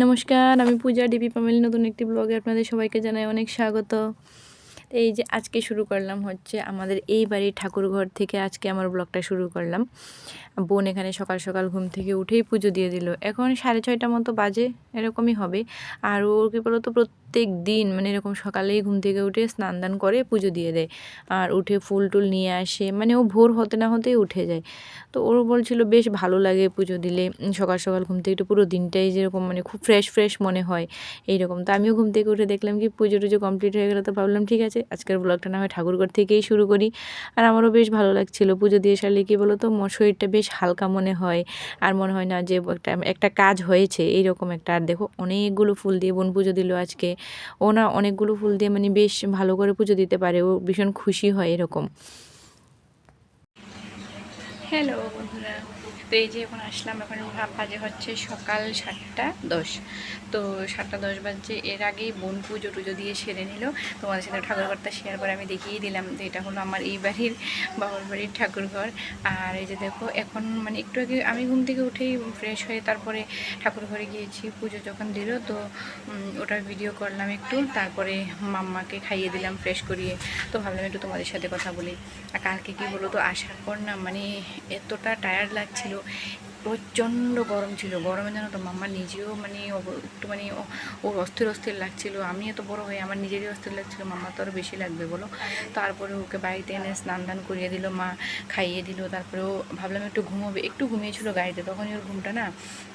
নমস্কার, আমি পূজা DP family নতুন একটি ব্লগে আপনাদের সবাইকে জানাই অনেক স্বাগত। এই যে আজকে শুরু করলাম হচ্ছে আমাদের এই বাড়ির ঠাকুরঘর থেকে আজকে আমার ব্লগটা শুরু করলাম। বোন এখানে সকাল সকাল ঘুম থেকে উঠেই পুজো দিয়ে দিল। এখন 6:30 মতো বাজে, এরকমই হবে। আর ও কী বলতো প্রত্যেক দিন মানে এরকম সকালেই ঘুম থেকে উঠে স্নান দান করে পুজো দিয়ে দেয়। আর উঠে ফুল টুল নিয়ে আসে, মানে ও ভোর হতে না হতেই উঠে যায়। তো ওর বলছিল বেশ ভালো লাগে পুজো দিলে, সকাল সকাল ঘুম থেকে একটু পুরো দিনটাই যেরকম মানে খুব ফ্রেশ ফ্রেশ মনে হয় এইরকম। তো আমিও ঘুম থেকে উঠে দেখলাম কি পুজো টুজো কমপ্লিট হয়ে গেলো, তো ভাবলাম ঠিক আছে আজকের ব্লগটা না হয় ঠাকুরঘর থেকেই শুরু করি। আর আমারও বেশ ভালো লাগছিলো পুজো দিয়ে সারলে কী বলো তো শরীরটা বেশ হালকা মনে হয়, আর মনে হয় না যে একটা কাজ হয়েছে এইরকম একটা। আর দেখো অনেকগুলো ফুল দিয়ে বোন পুজো দিল আজকে। ও না অনেকগুলো ফুল দিয়ে মানে বেশ ভালো করে পুজো দিতে পারে, ও ভীষণ খুশি হয় এরকম। হ্যালো বন্ধুরা, তো এই যে এখন আসলাম, এখন বাজে হচ্ছে সকাল 7:10। তো 7:10 বাজছে। এর আগেই বোন পুজো টুজো দিয়ে সেরে নিল। তোমাদের সাথে ঠাকুরঘরটা শেয়ার করে আমি দেখিয়ে দিলাম যে এটা হলো আমার এই বাড়ির বাবার বাড়ির ঠাকুরঘর। আর এই যে দেখো এখন মানে একটু আগে আমি ঘুম থেকে উঠেই ফ্রেশ হয়ে তারপরে ঠাকুরঘরে গিয়েছি, পুজো যখন দিল তো ওটার ভিডিও করলাম একটু, তারপরে মাম্মাকে খাইয়ে দিলাম ফ্রেশ করিয়ে। তো ভাবলাম একটু তোমাদের সাথে কথা বলি। আর কালকে কী বলো তো আসার পর না মানে এতটা টায়ার্ড লাগছিল, প্রচণ্ড গরম ছিল। গরমে জানো তো মাম্মা নিজেও মানে একটু মানে ওর অস্থির অস্থির লাগছিল। আমি এত বড় হয়ে আমার নিজেরই অস্থির লাগছিল, মাম্মা তো আরও বেশি লাগবে বলো। তারপরে ওকে বাড়িতে এনে স্নান দান করিয়ে দিল, মা খাইয়ে দিল। তারপরেও ভাবলাম একটু ঘুমোবে, একটু ঘুমিয়েছিল গাড়িতে, তখনই ওর ঘুমটা না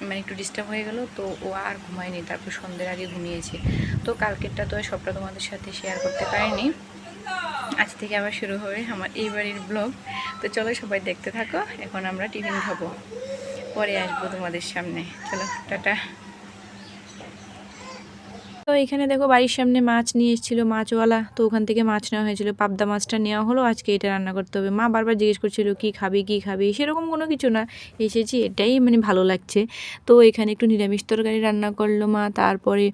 মানে একটু ডিস্টার্ব হয়ে গেল, তো ও আর ঘুমায়নি। তারপর সন্ধ্যের আগে ঘুমিয়েছে। তো কালকেরটা তো সবটা তোমাদের সাথে শেয়ার করতে পারিনি, আজ থেকে আবার শুরু হবে আমার এই বাড়ির ব্লগ। তো চলো সবাই দেখতে থাকো। এখন আমরা টিফিন খাবো, পরে আসবো তোমাদের সামনে। চলো টাটা। তো এখানে দেখো বাড়ির সামনে মাছ নিয়ে এসেছিলো মাছওয়ালা, তো ওখান থেকে মাছ নেওয়া হয়েছিল, পাবদা মাছটা নেওয়া হলো। আজকে এটা রান্না করতে হবে। মা বারবার জিজ্ঞেস করছিল কি খাবি কি খাবি, সেরকম কোনো কিছু না, এসেছি এটাই মানে ভালো লাগছে। তো এখানে একটু নিরামিষ তরকারি রান্না করলো মা, তারপরে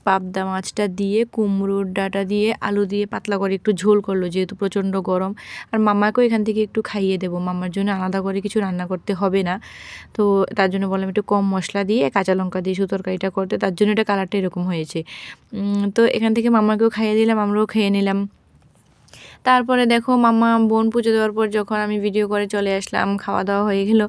পাবদা মাছটা দিয়ে কুমড়োর ডাঁটা দিয়ে আলু দিয়ে পাতলা করে একটু ঝোল করলো, যেহেতু প্রচণ্ড গরম। আর মাম্মাকেও এখান থেকে একটু খাইয়ে দেবো, মাম্মার জন্য আলাদা করে কিছু রান্না করতে হবে না। তো তার জন্য বললাম একটু কম মশলা দিয়ে কাঁচা লঙ্কা দিয়ে তরকারিটা করতে, তার জন্য এটা কালারটা এরকম হয়েছে। তো এখান থেকে মাম্মাকেও খাইয়ে দিলাম, আমরাও খেয়ে নিলাম। তারপরে দেখো মাম্মা বোন পুজো দেওয়ার পর যখন আমি ভিডিও করে চলে আসলাম, খাওয়া দাওয়া হয়ে গেল।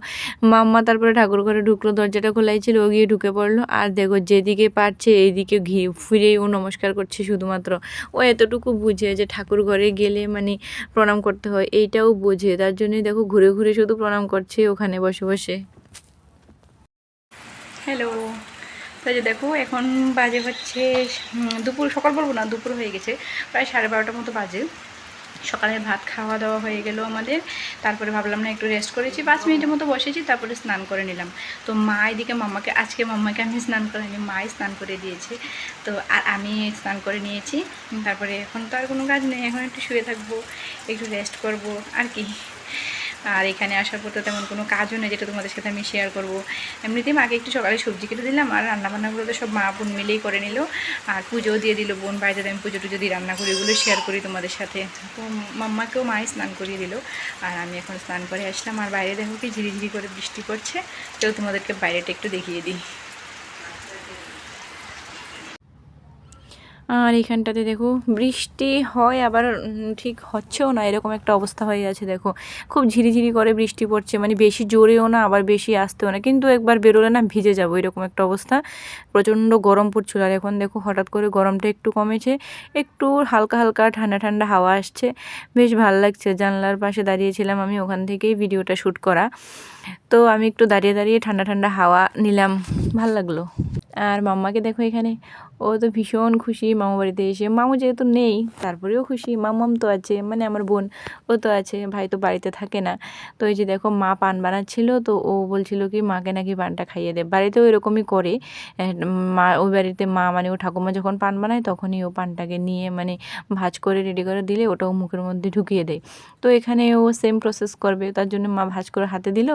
মাম্মা তারপরে ঠাকুর ঘরে ঢুকলো, দরজাটা খোলাই ছিল, ও গিয়ে ঢুকে পড়লো। আর দেখো যেদিকে পারছে এইদিকে ফিরেই ও নমস্কার করছে শুধুমাত্র। ও এতটুকু বুঝে যে ঠাকুর ঘরে গেলে মানে প্রণাম করতে হয়, এইটাও বোঝে, তার জন্যই দেখো ঘুরে ঘুরে শুধু প্রণাম করছে ওখানে বসে বসে। হ্যালো, তাই যে দেখো এখন বাজে হচ্ছে দুপুর, সকাল বলবো না দুপুর হয়ে গেছে, প্রায় 12:30 মতো বাজে। সকালের ভাত খাওয়া দাওয়া হয়ে গেল আমাদের। তারপরে ভাবলাম না একটু রেস্ট করেছি, 5 মিনিটের মতো বসেছি, তারপরে স্নান করে নিলাম। তো মা এদিকে আজকে মাম্মাকে আমি স্নান করাইনি, মাই স্নান করে দিয়েছে। তো আর আমি স্নান করে নিয়েছি। তারপরে এখন তো আর কোনো কাজ নেই, এখন একটু শুয়ে থাকবো, একটু রেস্ট করব আর কি। আর এখানে আসার পর তো তেমন কোনো কাজও নেই যেটা তোমাদের সাথে আমি শেয়ার করব। এমনিতেই মাকে একটু সকালে সবজি কেটে দিলাম, আর রান্নাবান্নাগুলো তো সব মা বোন মিলেই করে নিল। আর পুজোও দিয়ে দিল বোন, বাড়িতে আমি পুজো টুজো দিয়ে রান্না করি, ওগুলো শেয়ার করি তোমাদের সাথে। তো মাম্মাকেও মাই স্নান করিয়ে দিল, আর আমি এখন স্নান করে আসলাম। আর বাইরে দেখো কি ঝিরিঝিরি করে বৃষ্টি পড়ছে, তো তোমাদেরকে বাইরেটা একটু দেখিয়ে দিই। আর এখানটাতে দেখো বৃষ্টি হয় আবার ঠিক হচ্ছেও না, এরকম একটা অবস্থা হয়ে আছে। দেখো খুব ঝিরিঝিরি করে বৃষ্টি পড়ছে, মানে বেশি জোরেও না আবার বেশি আসতেও না, কিন্তু একবার বেরোলে না ভিজে যাবো এরকম একটা অবস্থা। প্রচণ্ড গরম পড়ছিল, আর এখন দেখো হঠাৎ করে গরমটা একটু কমেছে, একটু হালকা হালকা ঠান্ডা ঠান্ডা হাওয়া আসছে, বেশ ভালো লাগছে। জানলার পাশে দাঁড়িয়েছিলাম আমি, ওখান থেকেই ভিডিওটা শ্যুট করা। তো আমি একটু দাঁড়িয়ে দাঁড়িয়ে ঠান্ডা ঠান্ডা হাওয়া নিলাম, ভাল লাগলো। আর মাম্মাকে দেখো এখানে, ও তো ভীষণ খুশি মামু বাড়িতে এসে। মামু যেহেতু নেই তারপরেও খুশি, মাম্মাম তো আছে, মানে আমার বোন, ও তো আছে, ভাই তো বাড়িতে থাকে না। তো এই যে দেখো মা পান বানাচ্ছিল, তো ও বলছিল কি মাকে নাকি পানটা খাইয়ে দেয়, বাড়িতেও এরকমই করে। মা ওই বাড়িতে মা মানে ও ঠাকুমা যখন পান বানায় তখনই ও পানটাকে নিয়ে মানে ভাজ করে রেডি করে দিলে ওটাও মুখের মধ্যে ঢুকিয়ে দেয়। তো এখানে ও সেম প্রসেস করবে, তার জন্য মা ভাজ করে হাতে দিল।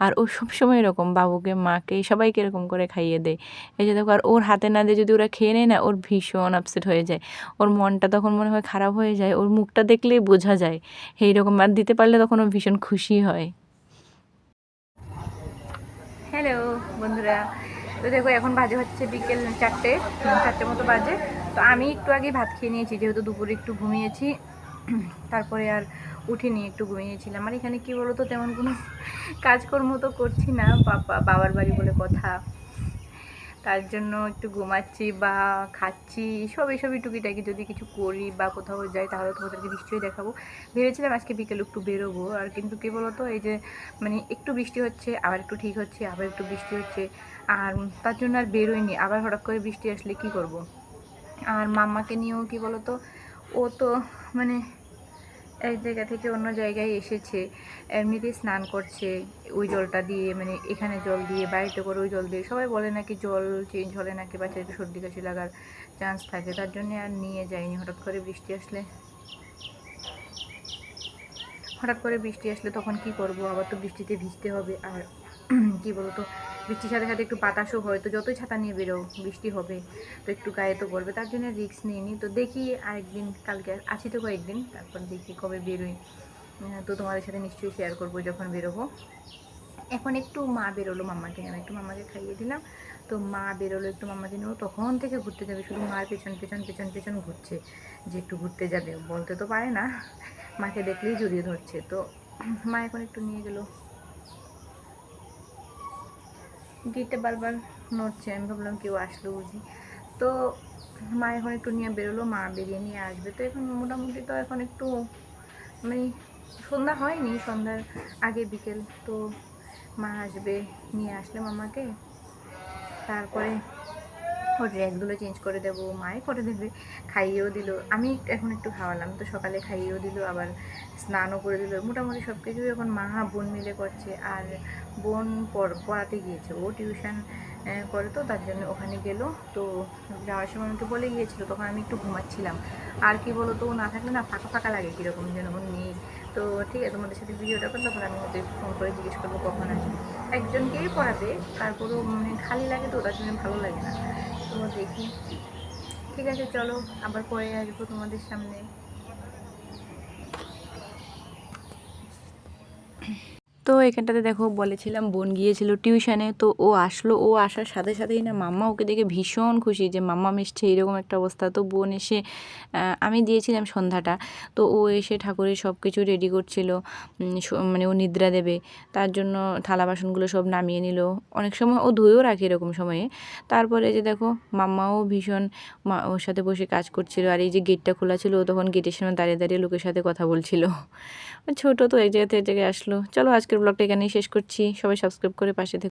আর ও সবসময় এরকম বাবুকে মাকে সবাইকে এরকম করে খাইয়ে দেয়। এই যে দেখো, আর ওর হাতে না দিয়ে যদি ওরা খেয়ে নেয় না, ওর ভীষণ আপসেট হয়ে যায়, ওর মনটা তখন মনে হয় খারাপ হয়ে যায়, ওর মুখটা দেখলেই বোঝা যায় এইরকম। আর দিতে পারলে তখন ও ভীষণ খুশি হয়। হ্যালো বন্ধুরা, তো দেখো এখন বাজে হচ্ছে বিকেল 4টে মতো বাজে। তো আমি একটু আগে ভাত খেয়ে নিয়েছি, যেহেতু দুপুরে একটু ঘুমিয়েছি, তারপরে আর উঠিনি, একটু ঘুমিয়েছিলাম। আর এখানে কী বলো তো, তেমন কোনো কাজকর্ম তো করছি না, বাবার বাড়ি বলে কথা, তার জন্য একটু ঘুমাচ্ছি বা খাচ্ছি, সবই টুকিটাকি। যদি কিছু করি বা কোথাও যাই তাহলে তোমাদেরকে নিশ্চয়ই দেখাবো। ভেবেছিলাম আজকে বিকেলে একটু বেরোবো, আর কিন্তু কী বলো তো, এই যে মানে একটু বৃষ্টি হচ্ছে, আবার একটু ঠিক হচ্ছে, আবার একটু বৃষ্টি হচ্ছে, আর তার জন্য আর বেরোয়নি। আবার হঠাৎ করে বৃষ্টি আসলে কি করব। আর মাম্মাকে নিয়েও কী বলো তো, ও তো মানে এক জায়গা থেকে অন্য জায়গায় এসেছে, এমনিতেই স্নান করছে ওই জলটা দিয়ে, মানে এখানে জল দিয়ে, বাড়িতে করে ওই জল দিয়ে। সবাই বলে নাকি জল চেঞ্জ হলে নাকি বাচ্চাদের সর্দি কাশি লাগার চান্স থাকে, তার জন্যে আর নিয়ে যাইনি। হঠাৎ করে বৃষ্টি আসলে তখন কি করব, আবার তো বৃষ্টিতে ভিজতে হবে। আর কি বলতো, বৃষ্টির সাথে সাথে একটু বাতাসও হয়, তো যতই ছাতা নিয়ে বেরো বৃষ্টি হবে, তো একটু গায়ে তো পড়বে, তার জন্য রিস্ক নিইনি। তো দেখি আরেকদিন, কালকে আছি তো কয়েকদিন, তারপর দেখি কবে বেরোই। তো তোমাদের সাথে নিশ্চয়ই শেয়ার করবো যখন বেরোবো। এখন একটু মা বেরোলো মাম্মাকে নিয়ে, একটু মাম্মাকে খাইয়ে দিলাম। তো মা বেরোলো একটু মাম্মাকে নিয়েও, তখন থেকে ঘুরতে যাবে, শুধু মার পেছন পেছন পেছন পেছন ঘুরছে যে একটু ঘুরতে যাবে। বলতে তো পারে না, মাকে দেখলেই জড়িয়ে ধরছে। তো মা এখন একটু নিয়ে গেল, গেটে বারবার নড়ছে, আমি ভাবলাম কেউ আসলো বুঝি। তো মা এখন একটু নিয়ে বেরোলো, মা বেরিয়ে নিয়ে আসবে। তো এখন মোটামুটি তো এখন একটু মানে সন্ধ্যা হয়নি, সন্ধ্যার আগে বিকেল। তো মা আসবে, নিয়ে আসলে মামাকে, তারপরে ওর ড্রেসগুলো চেঞ্জ করে দেবো, মাই করে দেবে, খাইয়েও দিল। আমি এখন একটু খাওয়ালাম, তো সকালে খাইয়েও দিল, আবার স্নানও করে দিল। মোটামুটি সব কিছুই এখন মা বোন মিলে করছে। আর বোন পড়াতে গিয়েছে, ও টিউশন করে, তো তার জন্য ওখানে গেল। তো যাওয়ার সময় আমাকে বলে গিয়েছিলো, তখন আমি একটু ঘুমাচ্ছিলাম। আর কি বলো তো, ও না থাকলে না ফাঁকা ফাঁকা লাগে, কীরকম যেন ও নেই। তো ঠিক আছে, তোমাদের সাথে ভিডিওটা করলে তখন আমি ওদের ফোন করে জিজ্ঞেস করবো কখন আসবে। একজনকেই পড়াবে, তারপরেও মানে খালি লাগে, তো তার জন্য ভালো লাগে না। তো দেখি, ঠিক আছে চলো, আবার পরে আসবো তোমাদের সামনে। তো এখানটাতে দেখো, বলেছিলাম বোন গিয়েছিল টিউশনে, তো ও আসলো, ও আসার সাথে সাথেই না মাম্মা ওকে দেখে ভীষণ খুশি যে মাম্মা এসছে, এরকম একটা অবস্থা। তো বোন এসে, আমি দিয়েছিলাম সন্ধ্যাটা, তো ও এসে ঠাকুরের সব কিছু রেডি করছিল, মানে ও নিদ্রা দেবে, তার জন্য থালা বাসনগুলো সব নামিয়ে নিল। অনেক সময় ও ধুয়েও রাখে এরকম সময়ে। তারপরে যে দেখো, মাম্মাও ভীষণ ওর সাথে বসে কাজ করছিল। আর এই যে গেটটা খোলা ছিল, ও তখন গেটের সামনে দাঁড়িয়ে দাঁড়িয়ে লোকের সাথে কথা বলছিল। ছোট তো এক জায়গা থেকে এক জায়গায় আসলো। চলো আজকের ব্লগটা এখানেই শেষ করছি, সবাই সাবস্ক্রাইব করে পাশে থেকো।